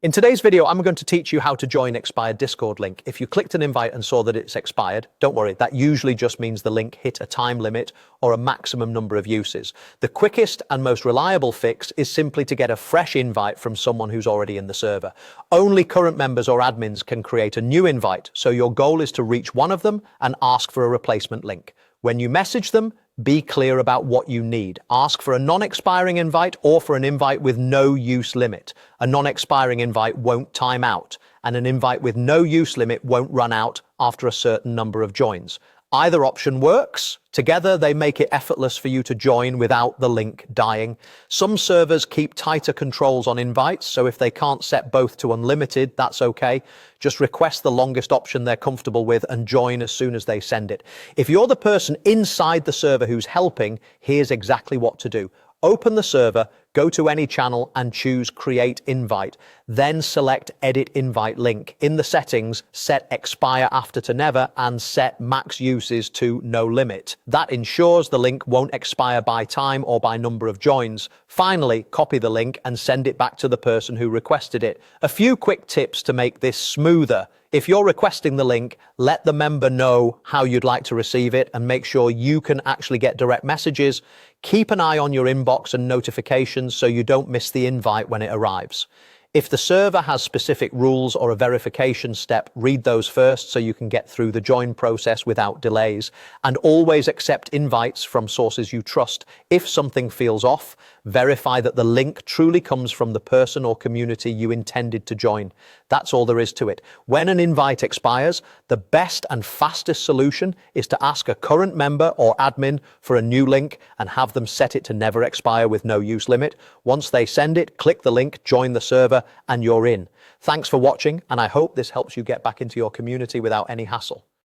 In today's video, I'm going to teach you how to join expired Discord link. If you clicked an invite and saw that it's expired, don't worry, that usually just means the link hit a time limit or a maximum number of uses. The quickest and most reliable fix is simply to get a fresh invite from someone who's already in the server. Only current members or admins can create a new invite, so your goal is to reach one of them and ask for a replacement link. When you message them, be clear about what you need. Ask for a non-expiring invite or for an invite with no use limit. A non-expiring invite won't time out, and an invite with no use limit won't run out after a certain number of joins. Either option works. Together, they make it effortless for you to join without the link dying. Some servers keep tighter controls on invites, so if they can't set both to unlimited, that's okay. Just request the longest option they're comfortable with and join as soon as they send it. If you're the person inside the server who's helping, here's exactly what to do. Open the server, go to any channel and choose Create Invite. Then select Edit Invite Link. In the settings, set Expire After to Never and set Max Uses to No Limit. That ensures the link won't expire by time or by number of joins. Finally, copy the link and send it back to the person who requested it. A few quick tips to make this smoother. If you're requesting the link, let the member know how you'd like to receive it and make sure you can actually get direct messages. Keep an eye on your inbox and notifications so you don't miss the invite when it arrives. If the server has specific rules or a verification step, read those first so you can get through the join process without delays. And always accept invites from sources you trust. If something feels off, verify that the link truly comes from the person or community you intended to join. That's all there is to it. When an invite expires, the best and fastest solution is to ask a current member or admin for a new link and have them set it to never expire with no use limit. Once they send it, click the link, join the server, and you're in. Thanks for watching, and I hope this helps you get back into your community without any hassle.